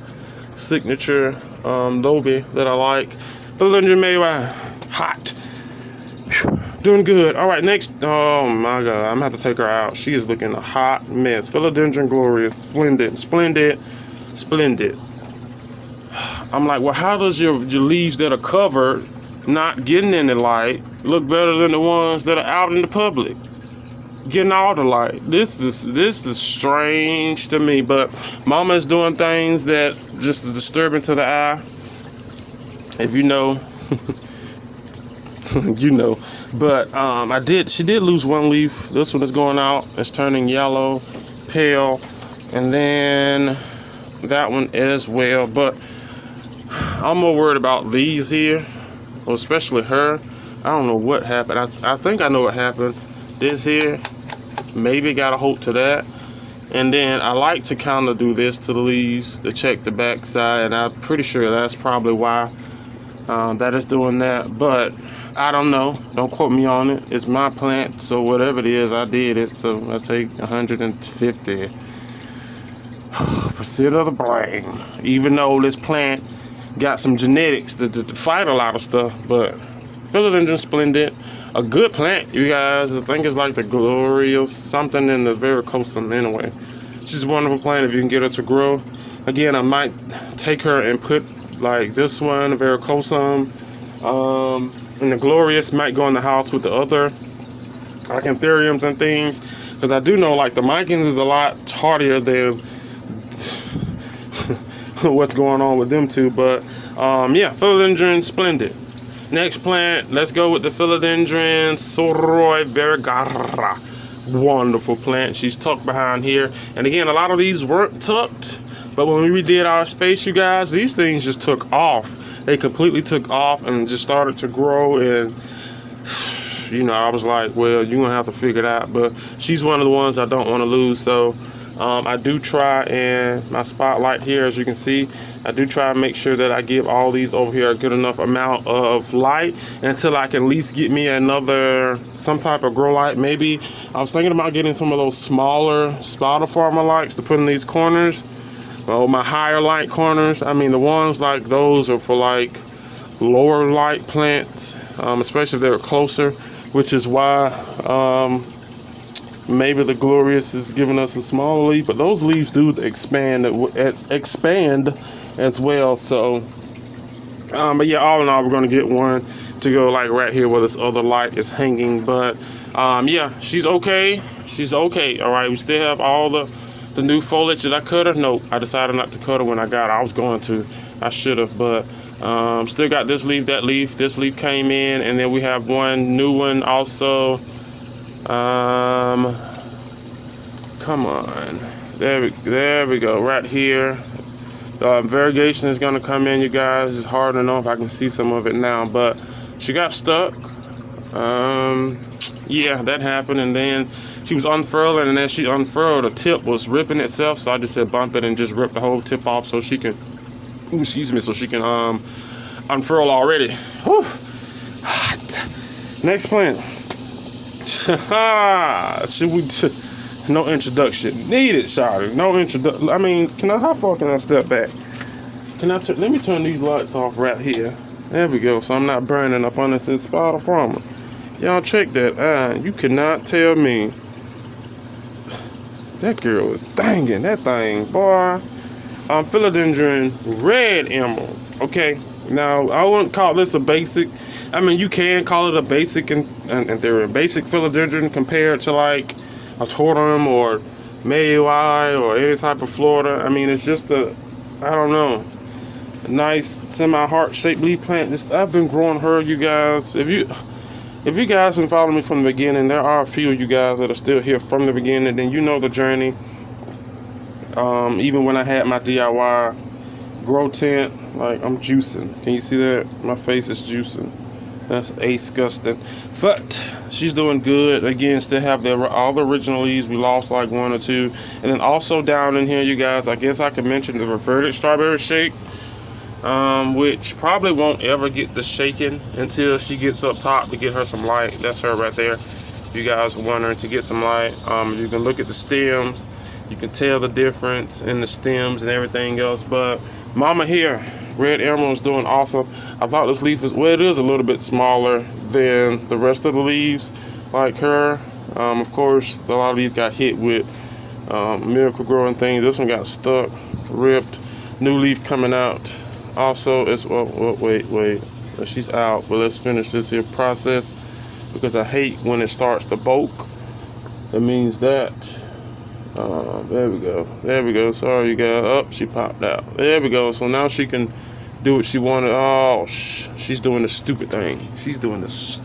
signature lobby that I like. Philodendron Mayoi, hot. Whew. Doing good. All right, next. Oh my God, I'm gonna have to take her out. She is looking a hot mess. Philodendron Glorious, splendid. Splendid. I'm like, well, how does your leaves that are covered, not getting any light, look better than the ones that are out in the public, getting all the light? This is strange to me, but Mama is doing things that just are disturbing to the eye. If you know, you know. But she did lose one leaf. This one is going out. It's turning yellow, pale, and then that one as well. But I'm more worried about these here, well, especially her. I don't know what happened. I think I know what happened. This here, maybe got a hold to that. And then I like to kind of do this to the leaves to check the back side, and I'm pretty sure that's probably why that is doing that. But I don't know. Don't quote me on it. It's my plant, so whatever it is, I did it. So I take 150% of the blame. Even though this plant got some genetics to fight a lot of stuff, but Philodendron Splendid, a good plant, you guys. I think it's like the glorious something in the varicosum anyway. She's a wonderful plant if you can get her to grow. Again, I might take her and put like this one, the varicosum, and the glorious might go in the house with the other like anthuriums and things, because I do know like the micans is a lot hardier than what's going on with them two. But yeah, Philodendron Splendid. Next plant, let's go with the Philodendron Soroi Variegata. Wonderful plant. She's tucked behind here. And again, a lot of these weren't tucked, but when we redid our space, you guys, these things just took off. They completely took off and just started to grow. And you know, I was like, well, you're gonna have to figure it out. But she's one of the ones I don't want to lose. So I do try, and my spotlight here, as you can see, I do try and make sure that I give all these over here a good enough amount of light until I can at least get me some type of grow light. Maybe I was thinking about getting some of those smaller spotter farmer lights to put in these corners. Well, my higher light corners, I mean the ones like those are for like lower light plants, especially if they're closer, which is why maybe the glorious is giving us a small leaf, but those leaves do expand as well. So but yeah, all in all, we're going to get one to go like right here where this other light is hanging. But yeah, she's okay. All right, we still have all the new foliage. Did I cut her? Nope, I decided not to cut her when I got her. I was going to, I should have, but still got this leaf, that leaf. This leaf came in, and then we have one new one also. Come on, there we go, right here. Variegation is going to come in, you guys. It's hard to know if I can see some of it now, but she got stuck. Yeah, that happened, and then she was unfurling, and as she unfurled, the tip was ripping itself, so I just said bump it and just rip the whole tip off so she can, so she can unfurl already. Whew. Hot. Next plant. Should we? No introduction needed, Shawty. No introduction. I mean, how far can I step back? Let me turn these lights off right here. There we go. So I'm not burning up on this spotter farmer. Y'all check that. You cannot tell me. That girl is danging. That thing, boy. Philodendron Red Emerald. Okay. Now I wouldn't call this a basic. I mean, you can call it a basic, and they're a basic philodendron compared to like a totem or Mayui or any type of Florida. I mean, it's just I don't know, a nice semi-heart shaped leaf plant. I've been growing her, you guys. If you guys been following me from the beginning, there are a few of you guys that are still here from the beginning, then you know the journey. Even when I had my DIY grow tent, like I'm juicing. Can you see that? My face is juicing. That's disgusting. But she's doing good. Again, still have all the original leaves. We lost like one or two. And then also down in here, you guys, I guess I could mention the reverted strawberry shake, which probably won't ever get the shaking until she gets up top to get her some light. That's her right there. If you guys are wondering, to get some light, you can look at the stems. You can tell the difference in the stems and everything else. But Mama here, Red Emerald, is doing awesome. I thought this leaf is, well, it is a little bit smaller than the rest of the leaves, like her. Of course, a lot of these got hit with miracle growing things. This one got stuck. ripped. New leaf coming out. Also, it's wait. She's out, but let's finish this here process because I hate when it starts to bulk. That means that. There we go. Sorry, you guys. Oh, she popped out. There we go. So now she can do what she wanted. Oh, she's doing the stupid thing. She's doing this.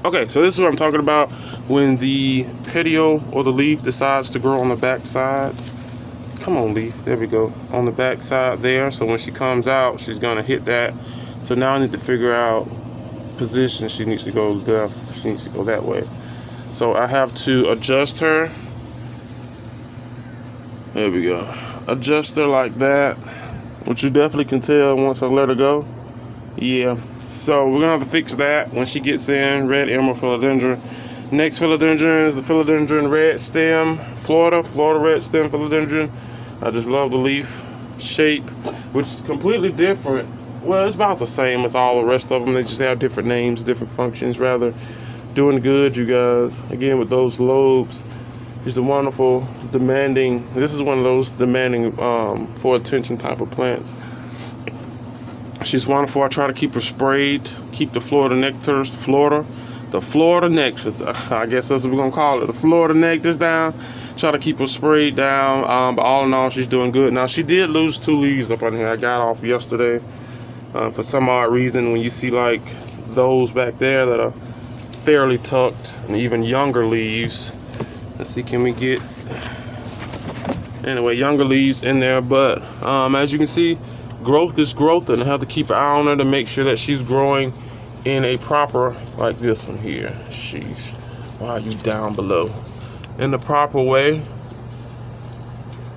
Okay, so this is what I'm talking about when the petiole or the leaf decides to grow on the back side. Come on, leaf. There we go. On the back side there. So when she comes out, she's going to hit that. So now I need to figure out position. She needs to go left. She needs to go that way. So I have to adjust her. There we go. Adjust her like that. Which you definitely can tell once I let her go. Yeah. So we're going to have to fix that when she gets in. Red emerald philodendron. Next philodendron is the philodendron red stem. Florida red stem philodendron. I just love the leaf shape, which is completely different. Well, it's about the same as all the rest of them. They just have different names, different functions, rather. Doing good, you guys. Again, with those lobes. She's a wonderful, demanding. This is one of those demanding for attention type of plants. She's wonderful. I try to keep her sprayed. Keep the Florida nectars, the Florida nectars. I guess that's what we're gonna call it. The Florida nectars down. Try to keep her sprayed down. But all in all, she's doing good. Now she did lose 2 leaves up on here. I got off yesterday for some odd reason. When you see like those back there that are fairly tucked and even younger leaves. Let's see, can we get anyway younger leaves in there? But as you can see, growth is growth, and I have to keep an eye on her to make sure that she's growing in a proper, like this one here. Sheesh, why are you down below? In the proper way.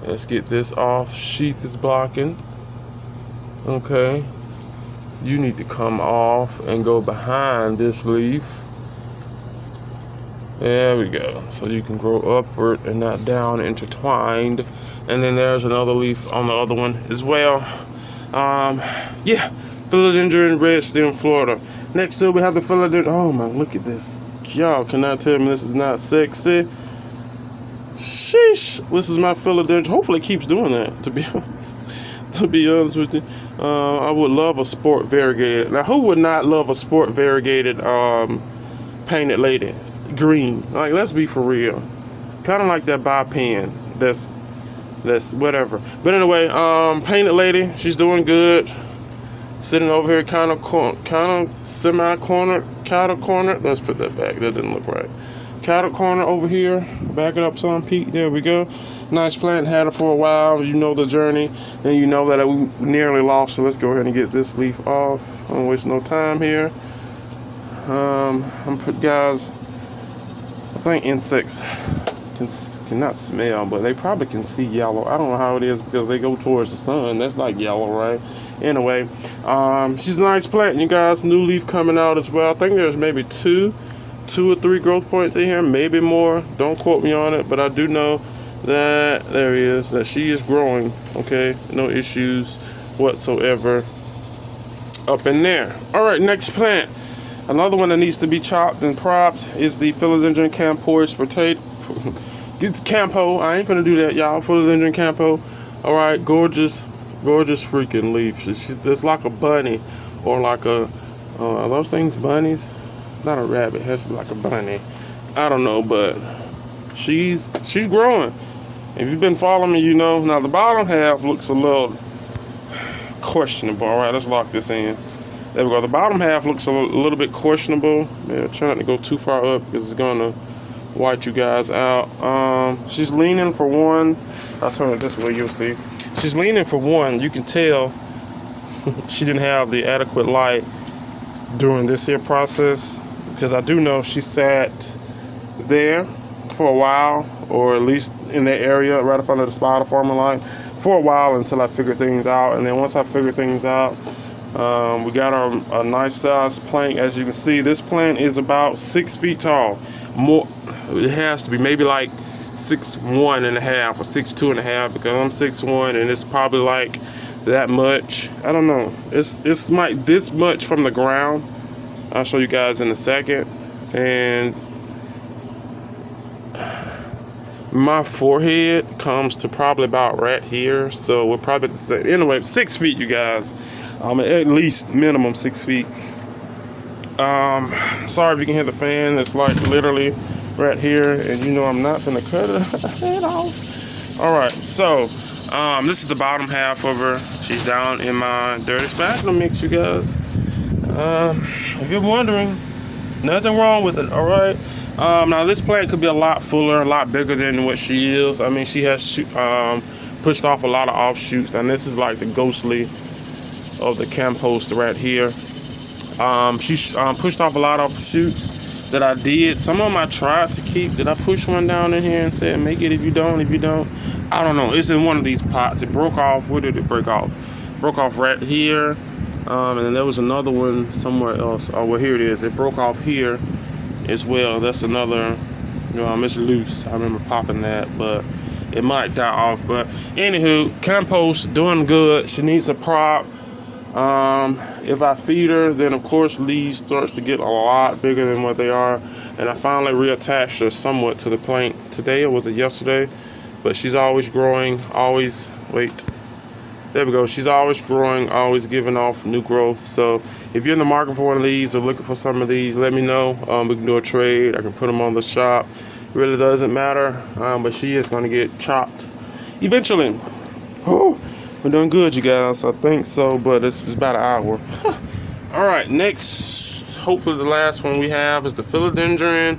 Let's get this off. Sheath is blocking. Okay, you need to come off and go behind this leaf. There we go. So you can grow upward and not down, intertwined. And then there's another leaf on the other one as well. Yeah, philodendron red stem Florida. Next up we have the philodendron. Oh my, look at this. Y'all cannot tell me this is not sexy. Sheesh. This is my philodendron. Hopefully it keeps doing that, to be honest. To be honest with you. I would love a sport variegated. Now who would not love a sport variegated painted lady? Green, like, let's be for real. Kind of like that bi-pen. That's whatever. But anyway, painted lady, she's doing good. Sitting over here, kind of semi-cornered, cattle cornered. Let's put that back. That didn't look right. Cattle corner over here. Back it up some, Pete. There we go. Nice plant. Had her for a while. You know the journey, and you know that we nearly lost. So let's go ahead and get this leaf off. I don't waste no time here. I'm put guys. I think insects cannot smell, but they probably can see yellow. I don't know how it is because they go towards the sun. That's like yellow, right? Anyway, she's a nice plant, you guys. New leaf coming out as well. I think there's maybe two or three growth points in here, maybe more. Don't quote me on it, but I do know that there is, that she is growing. Okay, no issues whatsoever up in there. All right, next plant. Another one that needs to be chopped and propped is the Philodendron potato. It's Campo. I ain't gonna do that, y'all. Philodendron Campo. All right, gorgeous freaking leaf. She's just like a bunny, or like a. Are those things bunnies? Not a rabbit. It has to be like a bunny. I don't know, but she's growing. If you've been following me, you know. Now the bottom half looks a little questionable. All right, let's lock this in. There we go. The bottom half looks a little bit questionable. Yeah, try not to go too far up because it's gonna white you guys out. She's leaning for one. I'll turn it this way, you'll see. She's leaning for one. You can tell she didn't have the adequate light during this here process, because I do know she sat there for a while, or at least in that area right up under the spider farmer line for a while until I figured things out. And then once I figured things out, we got a nice size plant. As you can see, this plant is about 6 feet tall. More, it has to be maybe like 6'1" and a half or 6'2" and a half, because I'm 6'1", and it's probably like that much. I don't know. It's this much from the ground. I'll show you guys in a second. And my forehead comes to probably about right here, so we're probably the same. Anyway, 6 feet, you guys. At least minimum 6 feet. Sorry if you can hear the fan. It's like literally right here, and you know I'm not gonna cut it off. All right, so this is the bottom half of her. She's down in my dirty spatula mix, you guys. If you're wondering, nothing wrong with it. All right. Now this plant could be a lot fuller, a lot bigger than what she is. I mean, she has pushed off a lot of offshoots, and this is like the ghostly of the compost right here. She's pushed off a lot of shoots that I did. Some of them I tried to keep. Did I push one down in here and said, make it if you don't, I don't know. It's in one of these pots. It broke off. Where did it break off? Broke off right here. And then there was another one somewhere else. Oh, well, here it is. It broke off here as well. That's another, it's loose. I remember popping that, but it might die off. But anywho, compost doing good. She needs a prop. If I feed her, then of course leaves starts to get a lot bigger than what they are. And I finally reattached her somewhat to the plant today, or was it yesterday? But she's always growing, always, there we go. She's always growing, always giving off new growth. So if you're in the market for one of these or looking for some of these, let me know. We can do a trade. I can put them on the shop. It really doesn't matter. But she is going to get chopped eventually. Whew. We're doing good, you guys. I think so, but it's about an hour. All right, next, hopefully the last one we have is the Philodendron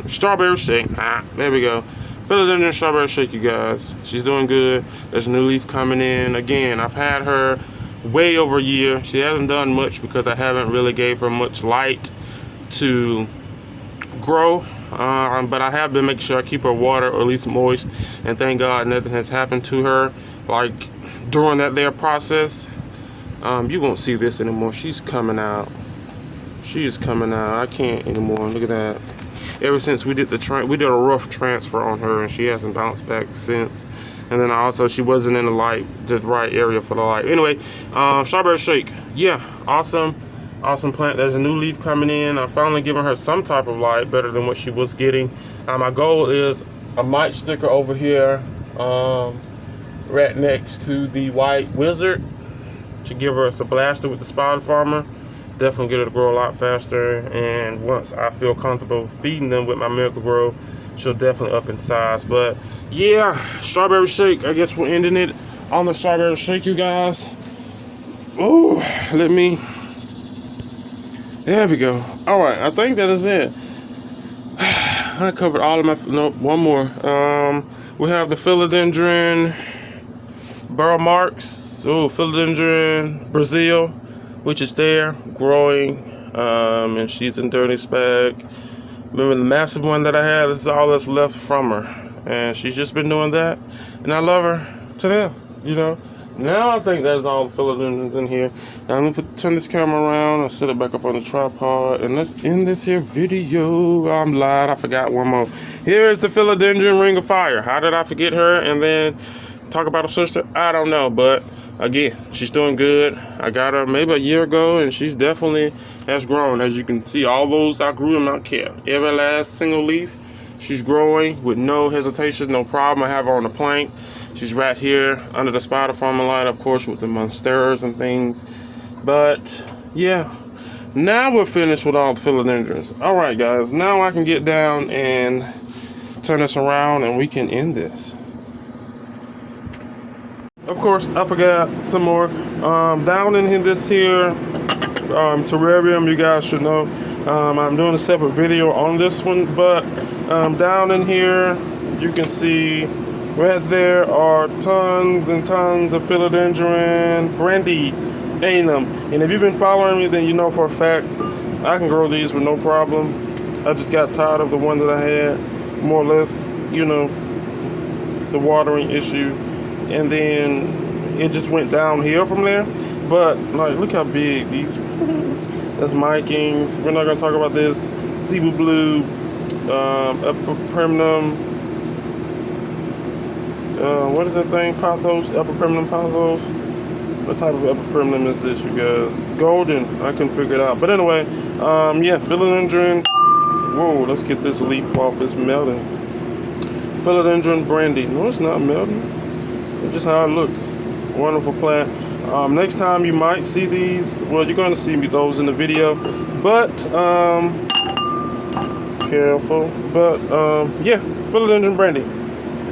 Strawberry Shake. There we go. Philodendron Strawberry Shake, you guys. She's doing good. There's a new leaf coming in. Again, I've had her way over a year. She hasn't done much because I haven't really gave her much light to grow. But I have been making sure I keep her water or at least moist, and thank God nothing has happened to her like during that there process. You won't see this anymore. She's coming out. She is coming out. I can't anymore. Look at that. Ever since we did we did a rough transfer on her, and she hasn't bounced back since. And then also she wasn't in the right area for the light. Anyway, Strawberry Shake, yeah, awesome plant. There's a new leaf coming in. I'm finally giving her some type of light, better than what she was getting. My goal is a mic sticker over here, right next to the white wizard, to give her a blaster with the spider farmer. Definitely get her to grow a lot faster, and once I feel comfortable feeding them with my Miracle Grow, she'll definitely up in size. But yeah, Strawberry Shake, I guess we're ending it on the Strawberry Shake, you guys. Oh, there we go. All right, I think that is it. I covered all of my, no, one more. We have the Philodendron burrow marks. Oh, Philodendron Brazil, which is there, growing, and she's in dirty spag. Remember the massive one that I had? This is all that's left from her, and she's just been doing that, and I love her to death, Now I think that is all the philodendrons in here. Now I'm gonna turn this camera around and set it back up on the tripod, and let's end this here video. I'm lied, I forgot one more. Here's the Philodendron Ring of Fire. How did I forget her and then talk about her sister? I don't know, but again, she's doing good. I got her maybe a year ago, and she's definitely has grown. As you can see, all those I grew them, not care. Every last single leaf, she's growing with no hesitation, no problem. I have her on the plank. She's right here under the spider farmer light, of course, with the monsters and things. But yeah, now we're finished with all the philodendrons. All right, guys, now I can get down and turn this around, and we can end this. Of course, I forgot some more. Down in this here terrarium, you guys should know, I'm doing a separate video on this one, but down in here, you can see right there are tons and tons of philodendron brandy anum. And if you've been following me, then you know for a fact I can grow these with no problem. I just got tired of the one that I had, more or less, the watering issue. And then it just went downhill from there. But like, look how big these. That's micings. We're not gonna talk about this. Cebu blue, Epipremnum. What is that thing? Pothos, Epipremnum pothos. What type of Epipremnum is this, you guys? Golden. I couldn't figure it out. But anyway, yeah, philodendron Whoa, let's get this leaf off. It's melting. Philodendron brandy. No, it's not melting. It's just how it looks. Wonderful plant. Next time you might see these. Well, you're going to see those in the video. But, careful. But, yeah, Philodendron brandy.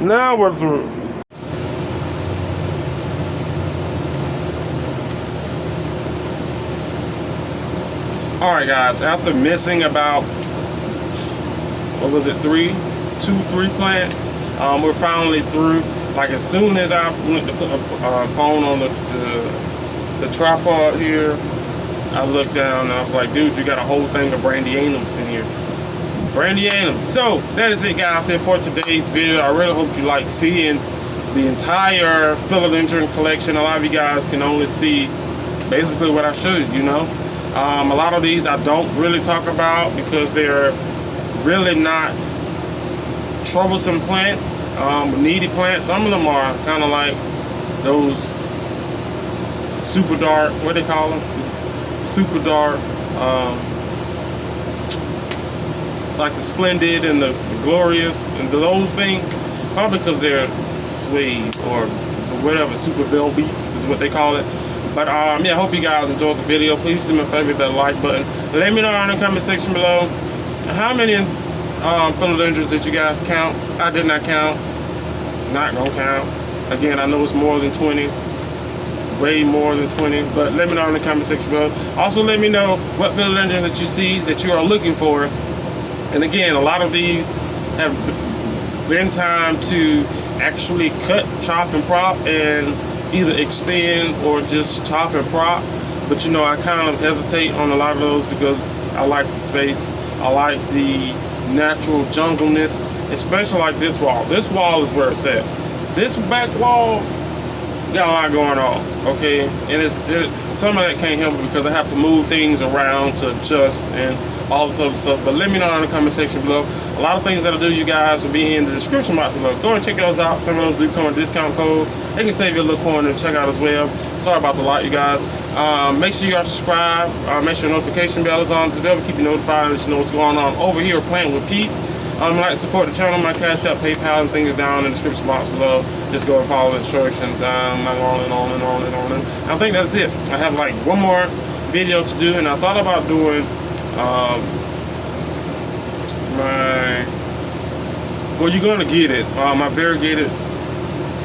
Now we're through. Alright guys, after missing about, what was it, three plants, we're finally through. Like as soon as I went to put a phone on the tripod here, I looked down and I was like, dude, you got a whole thing of brandyanums in here. Brandyanums. So that is it guys here for today's video. I really hope you like seeing the entire Philodendron collection. A lot of you guys can only see basically what I showed you, know. A lot of these I don't really talk about because they're really not troublesome plants, needy plants. Some of them are kind of like those super dark, what they call them? Super dark, like the Splendid and the Glorious and those things, probably because they're suede or whatever, super velvet is what they call it. But yeah, I hope you guys enjoyed the video. Please do me a favor, hit that like button. Let me know in the comment section below how many philodendrons did you guys count. I did not count. Not gonna count. Again, I know it's more than 20. Way more than 20. But let me know in the comment section below. Also, let me know what philodendrons that you see that you are looking for. And again, a lot of these have been time to actually cut, chop, and prop, and either extend or just chop and prop. But you know, I kind of hesitate on a lot of those because I like the space. I like the natural jungleness, especially like this wall. This wall is where it's at. This back wall got a lot going on, okay? And some of that can't help it because I have to move things around to adjust and all this other stuff. But let me know in the comment section below. A lot of things that I do, you guys, will be in the description box below. Go and check those out. Some of those do come with a discount code. They can save you a little coin and check out as well. Sorry about the lot, you guys. Make sure you are subscribed. Make sure your notification bell is on. To be able to keep you notified and let you know what's going on over here at Plantnwitpete. Like to support the channel, my Cash App, PayPal, and things down in the description box below. Just go and follow the instructions. I'm not on and on and on and on. I think that's it. I have like one more video to do, and I thought about doing well, you're gonna get it, my variegated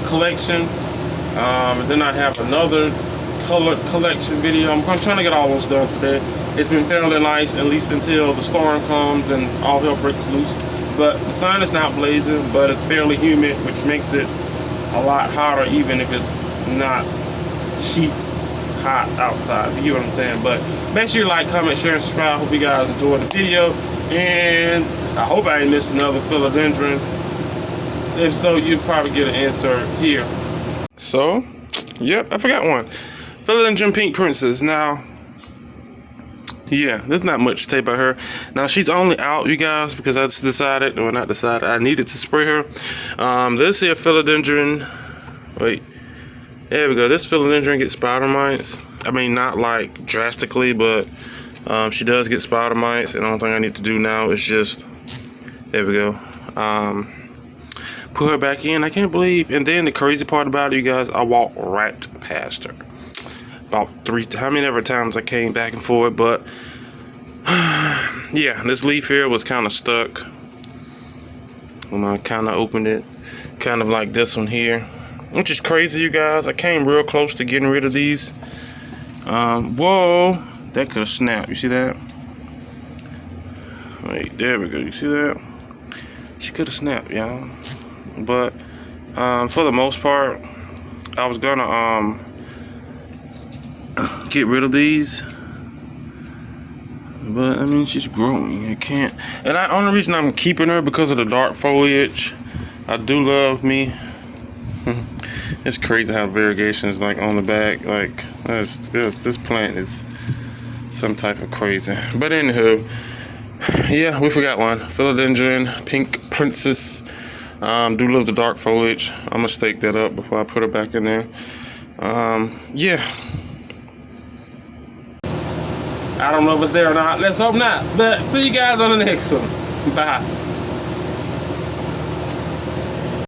collection, and then I have another colored collection video. I'm trying to get all those done today. It's been fairly nice, at least until the storm comes and all hell breaks loose. But the sun is not blazing, but it's fairly humid, which makes it a lot hotter even if it's not heat hot outside. You get what I'm saying? But make sure you like, comment, share, and subscribe. Hope you guys enjoyed the video, and I hope I ain't missed another philodendron. If so, you'll probably get an insert here. So, yep, I forgot one. Philodendron Pink Princess. Now, yeah, there's not much to say about her. Now, she's only out, you guys, because I just decided, or not decided, I needed to spray her. This here philodendron, wait, there we go. This philodendron gets spider mites. I mean, not like drastically, but she does get spider mites. And the only thing I need to do now is just, there we go, put her back in. I can't believe. And then the crazy part about it, you guys, I walked right past her about how many ever times I came back and forth. But yeah, this leaf here was kind of stuck when I kind of opened it, kind of like this one here, which is crazy, you guys. I came real close to getting rid of these. Whoa, that could have snapped. You see that? Wait, there we go. You see that? She could have snapped, y'all. But for the most part, I was gonna get rid of these, but I mean, she's growing. I can't. And the only reason I'm keeping her because of the dark foliage. I do love me. It's crazy how variegation is like on the back. Like this plant is some type of crazy. But anywho, yeah, we forgot one. Philodendron Pink Princess. Do love the dark foliage. I'm gonna stake that up before I put her back in there. Yeah. I don't know if it's there or not. Let's hope not. But see you guys on the next one. Bye.